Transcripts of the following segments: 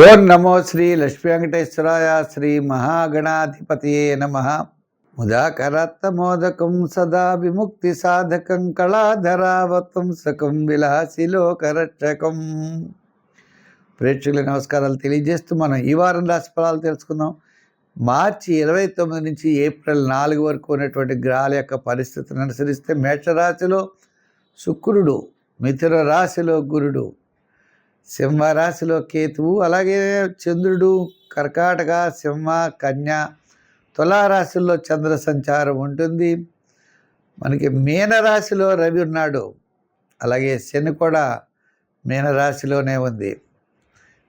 ఓం నమో శ్రీ లక్ష్మీ వెంకటేశ్వరాయ శ్రీ మహాగణాధిపతియే నమః. ముదాకరత్తమోదకం సదా విముక్తి సాధకం కళాధరావతం సకం విలాసిలోకరక్షకం. ప్రేక్షకుల నమస్కారాలు తెలియజేస్తూ మనం ఈ వారం రాశి ఫలాలు తెలుసుకుందాం. మార్చి 29 నుంచి ఏప్రిల్ 4 వరకు ఉన్నటువంటి గ్రహాల యొక్క పరిస్థితిని అనుసరిస్తే మేషరాశిలో శుక్రుడు, మిథున రాశిలో గురుడు, సింహరాశిలో కేతువు, అలాగే చంద్రుడు కర్కాటక, సింహ, కన్య, తులారాశిలో చంద్ర సంచారం ఉంటుంది. మనకి మీనరాశిలో రవి ఉన్నాడు, అలాగే శని కూడా మీనరాశిలోనే ఉంది.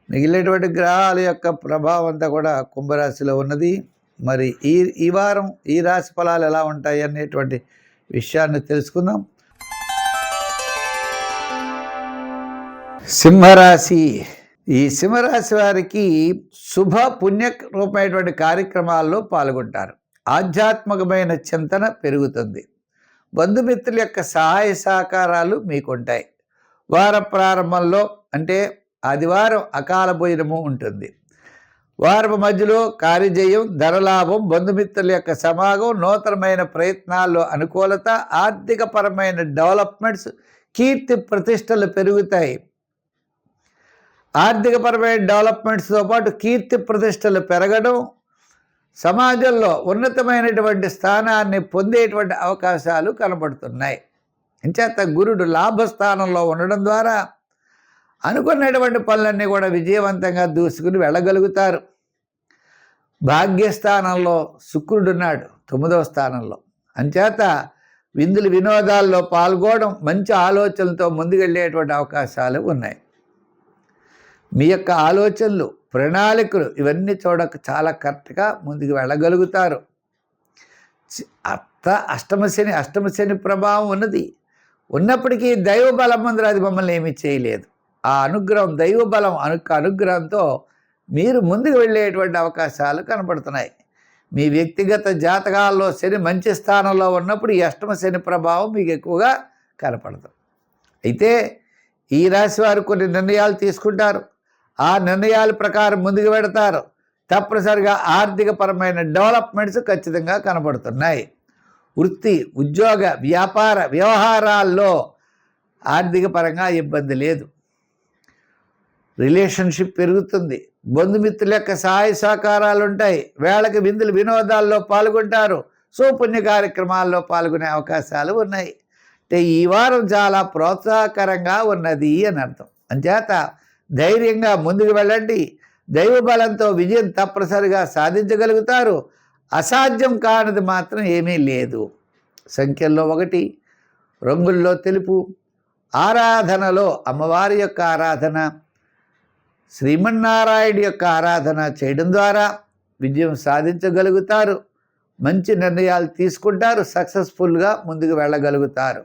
మిగిలినటువంటి గ్రహాల యొక్క ప్రభావం అంతా కూడా కుంభరాశిలో ఉన్నది. మరి ఈ వారం ఈ రాశి ఫలాలు ఎలా ఉంటాయి అనేటువంటి విషయాన్ని తెలుసుకుందాం. సింహరాశి. ఈ సింహరాశి వారికి శుభ పుణ్య రూపమైనటువంటి కార్యక్రమాల్లో పాల్గొంటారు. ఆధ్యాత్మికమైన చింతన పెరుగుతుంది. బంధుమిత్రుల యొక్క సహాయ సహకారాలు మీకుంటాయి. వార ప్రారంభంలో అంటే ఆదివారం అకాల భోజనము ఉంటుంది. వారం మధ్యలో కార్యజయం, ధనలాభం, బంధుమిత్రుల యొక్క సమాగం, నూతనమైన ప్రయత్నాల్లో అనుకూలత, ఆర్థికపరమైన డెవలప్మెంట్స్, కీర్తి ప్రతిష్టలు పెరుగుతాయి. ఆర్థికపరమైన డెవలప్మెంట్స్తో పాటు కీర్తి ప్రతిష్టలు పెరగడం, సమాజంలో ఉన్నతమైనటువంటి స్థానాన్ని పొందేటువంటి అవకాశాలు కనబడుతున్నాయి. ఇంచేత గురుడు లాభస్థానంలో ఉండడం ద్వారా అనుకున్నటువంటి పనులన్నీ కూడా విజయవంతంగా దూసుకుని వెళ్ళగలుగుతారు. భాగ్యస్థానంలో శుక్రుడున్నాడు 9వ స్థానంలో. అంచేత విందులు వినోదాల్లో పాల్గొనడం, మంచి ఆలోచనలతో ముందుకెళ్ళేటువంటి అవకాశాలు ఉన్నాయి. మీ యొక్క ఆలోచనలు, ప్రణాళికలు ఇవన్నీ చూడక చాలా కరెక్ట్గా ముందుకు వెళ్ళగలుగుతారు. అష్టమశని ప్రభావం ఉన్నప్పటికీ దైవ బలం ముందర అది మమ్మల్ని ఏమీ చేయలేదు. ఆ అనుగ్రహం, దైవ బలం అనుగ్రహంతో మీరు ముందుకు వెళ్ళేటువంటి అవకాశాలు కనపడుతున్నాయి. మీ వ్యక్తిగత జాతకాల్లో శని మంచి స్థానంలో ఉన్నప్పుడు ఈ అష్టమశని ప్రభావం మీకు ఎక్కువగా కనపడుతుంది. అయితే ఈ రాశి వారు కొన్ని నిర్ణయాలు తీసుకుంటారు. ఆ నిర్ణయాల ప్రకారం ముందుకు పెడతారు. తప్పనిసరిగా ఆర్థికపరమైన డెవలప్మెంట్స్ ఖచ్చితంగా కనబడుతున్నాయి. వృత్తి, ఉద్యోగ, వ్యాపార వ్యవహారాల్లో ఆర్థికపరంగా ఇబ్బంది లేదు. రిలేషన్షిప్ పెరుగుతుంది. బంధుమిత్రుల యొక్క సహాయ సహకారాలు ఉంటాయి. వేళకి విందులు వినోదాల్లో పాల్గొంటారు. సుపుణ్య కార్యక్రమాల్లో పాల్గొనే అవకాశాలు ఉన్నాయి. అంటే ఈ వారం చాలా ప్రోత్సాహకరంగా ఉన్నది అని అర్థం. అంచేత ధైర్యంగా ముందుకు వెళ్ళండి. దైవ బలంతో విజయం తప్పనిసరిగా సాధించగలుగుతారు. అసాధ్యం కానిది మాత్రం ఏమీ లేదు. సంఖ్యల్లో 1, రంగుల్లో తెలుపు, ఆరాధనలో అమ్మవారి యొక్క ఆరాధన, శ్రీమన్నారాయణ యొక్క ఆరాధన చేయడం ద్వారా విజయం సాధించగలుగుతారు. మంచి నిర్ణయాలు తీసుకుంటారు. సక్సెస్ఫుల్గా ముందుకు వెళ్ళగలుగుతారు.